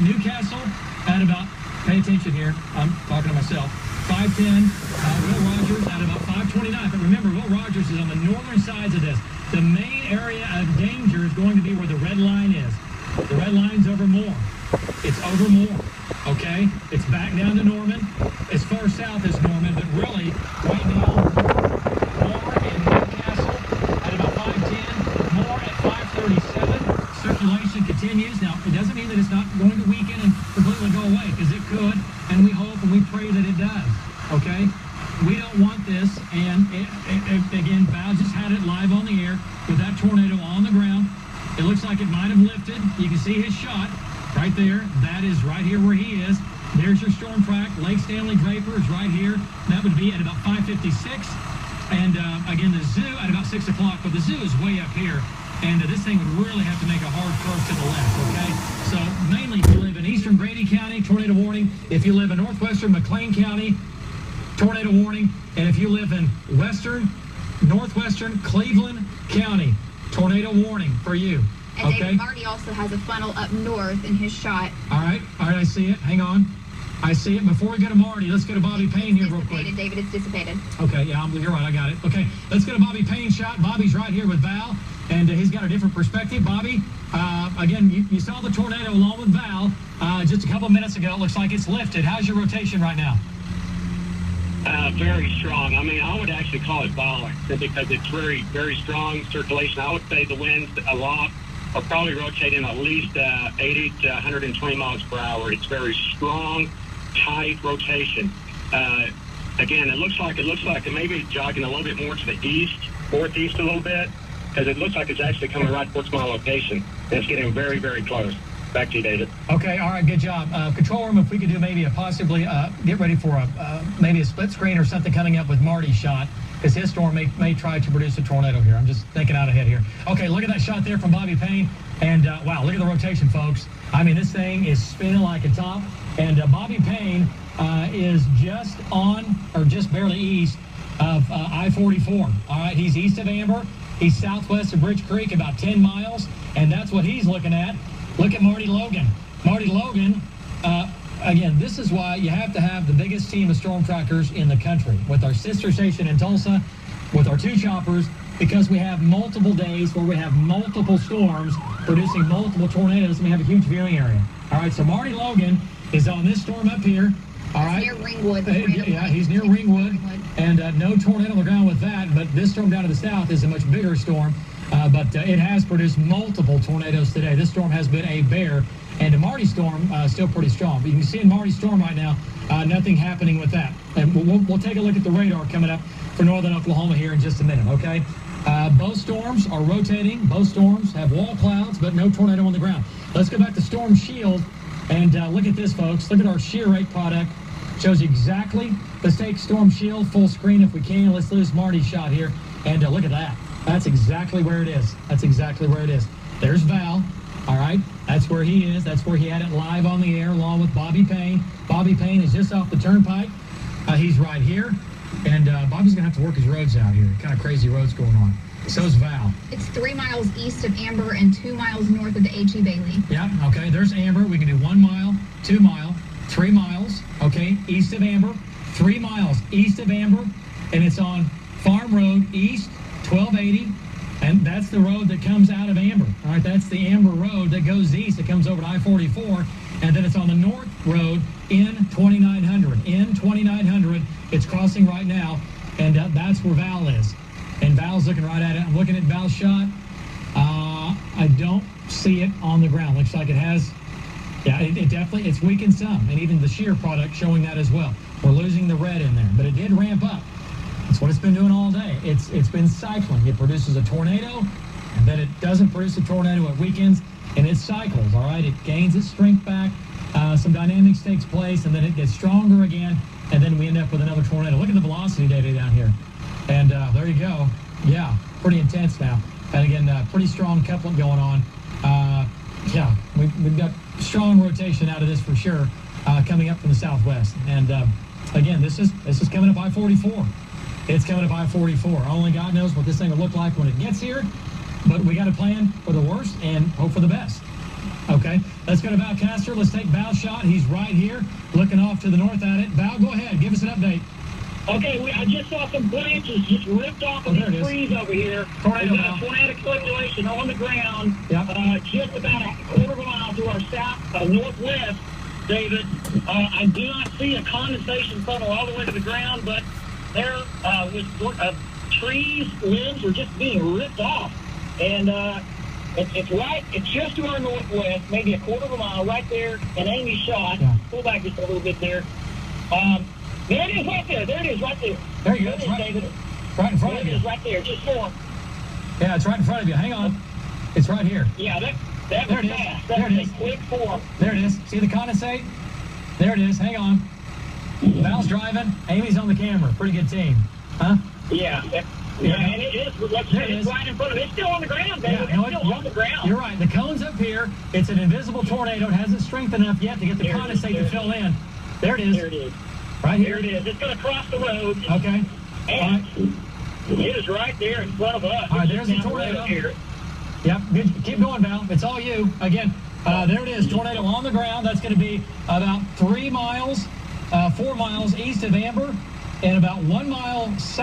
Newcastle at about, pay attention here, I'm talking to myself, 510. Will Rogers at about 529. But remember, Will Rogers is on the northern sides of this. The main area of danger is going to be where the red line is. The red line's over Moore. It's over Moore, okay? It's back down to Norman. As far south as Norman, but really, right now, Moore and Newcastle at about 510. Moore at 537. Circulation continues. Now, it doesn't mean that it's not going to weaken and completely go away, because it could, and we hope and we pray that it does, okay? We don't want this, and again, Val just had it live on the air with that tornado on the ground. It looks like it might have lifted. You can see his shot right there. That is right here where he is. There's your storm track. Lake Stanley Draper is right here. That would be at about 5:56. And again, the zoo at about 6 o'clock, but the zoo is way up here. And this thing would really have to make a hard curve to the left, okay? So mainly if you live in eastern Grady County, tornado warning. If you live in northwestern McLean County, tornado warning. And if you live in northwestern Cleveland County, tornado warning for you. And okay? David Marty also has a funnel up north in his shot. All right, I see it. Hang on. I see it. Before we go to Marty, let's go to Bobby Payne here real quick. David, it's dissipated. Okay, yeah, you're right. I got it. Okay, let's go to Bobby Payne's shot. Bobby's right here with Val, and he's got a different perspective. Bobby, again, you saw the tornado along with Val just a couple of minutes ago. It looks like it's lifted. How's your rotation right now? Very strong. I mean, I would actually call it violent because it's very, very strong circulation. I would say the winds aloft are probably rotating at least 80 to 120 miles per hour. It's very strong, tight rotation. Again, it looks like it may be jogging a little bit more to the east, northeast a little bit, because it looks like it's actually coming right towards my location. And it's getting very, very close. Back to you, David. Okay, all right, good job. Control room, if we could do maybe get ready for maybe a split screen or something coming up with Marty's shot, because his storm may try to produce a tornado here. I'm just thinking out ahead here. Okay, look at that shot there from Bobby Payne. And, wow, look at the rotation, folks. I mean, this thing is spinning like a top. And Bobby Payne is just on, or just barely east of I-44. All right, he's east of Amber. He's southwest of Bridge Creek, about 10 miles. And that's what he's looking at. Look at Marty Logan. Marty Logan, again, this is why you have to have the biggest team of storm trackers in the country. With our sister station in Tulsa, with our 2 choppers, because we have multiple days where we have multiple storms producing multiple tornadoes, and we have a huge viewing area. All right, so Marty Logan is on this storm up here. All right. Near Ringwood. Yeah, he's near Ringwood. And no tornado on the ground with that, but this storm down to the south is a much bigger storm. But it has produced multiple tornadoes today. This storm has been a bear, and the Marty storm still pretty strong. But you can see in Marty's storm right now, nothing happening with that. And we'll take a look at the radar coming up for northern Oklahoma here in just a minute, okay? Both storms are rotating. Both storms have wall clouds, but no tornado on the ground. Let's go back to Storm Shield, and look at this, folks. Look at our shear rate product. Shows you exactly. Let's take Storm Shield full screen if we can. Let's lose Marty's shot here, and look at that. That's exactly where it is. That's exactly where it is. There's Val. All right. That's where he is. That's where he had it live on the air along with Bobby Payne. Bobby Payne is just off the turnpike. He's right here. And Bobby's going to have to work his roads out here. Kind of crazy roads going on. So's Val. It's 3 miles east of Amber and 2 miles north of the H.E. Bailey. Yeah. Okay. There's Amber. We can do 1 mile, 2 mile, 3 miles. Okay. East of Amber. 3 miles east of Amber. And it's on Farm Road East. 1280, and that's the road that comes out of Amber. All right, that's the Amber Road that goes east. It comes over to I-44, and then it's on the North Road in 2900. In 2900, it's crossing right now, and that's where Val is. And Val's looking right at it. I'm looking at Val's shot. I don't see it on the ground. Looks like it has, yeah, it definitely, it's weakened some, and even the shear product showing that as well. We're losing the red in there, but it did ramp up. That's what it's been doing all day. It's been cycling. It produces a tornado, and then it doesn't produce a tornado. It weakens, and it cycles, all right? It gains its strength back. Some dynamics takes place, and then it gets stronger again, and then we end up with another tornado. Look at the velocity data down here. And there you go. Yeah, pretty intense now. And again, pretty strong coupling going on. Yeah, we've got strong rotation out of this for sure, coming up from the southwest. And again, this is coming up I-44. It's coming up I-44. Only God knows what this thing will look like when it gets here, but we got to plan for the worst and hope for the best. Okay, let's go to Val Castor. Let's take Val's shot. He's right here, looking off to the north at it. Val, go ahead. Give us an update. Okay, I just saw some branches just ripped off of these trees over here. Tornado, We've got a tornadic circulation on the ground, just about a quarter of a mile to our south, northwest, David. I do not see a condensation funnel all the way to the ground, but there was trees, limbs are just being ripped off. And it's just to our northwest, maybe a quarter of a mile right there, and Amy's shot. Yeah. Pull back just a little bit there. There it is right there. There it is right there. There you go. There it is, David. Right in front of you. There it is right there. Just form. Yeah, it's right in front of you. Hang on. It's right here. Yeah, that was fast. There it is. A quick form. There it is. See the condensate? There it is. Hang on. Val's driving. Amy's on the camera. Pretty good team. Huh? Yeah. Yeah, and it is. It's right in front of it. It's still on the ground, David. Yeah, it's still on the ground. You're right. The cone's up here. It's an invisible tornado. It hasn't strength enough yet to get the condensate to fill in. There it is. There it is. Right here. There it is. It's going to cross the road. Okay. And it is right there in front of us. All right, there's the tornado. Here. Yep. Good. Keep going, Val. It's all you. Again, there it is. Tornado on the ground. That's going to be about 4 miles east of Amber and about 1 mile south.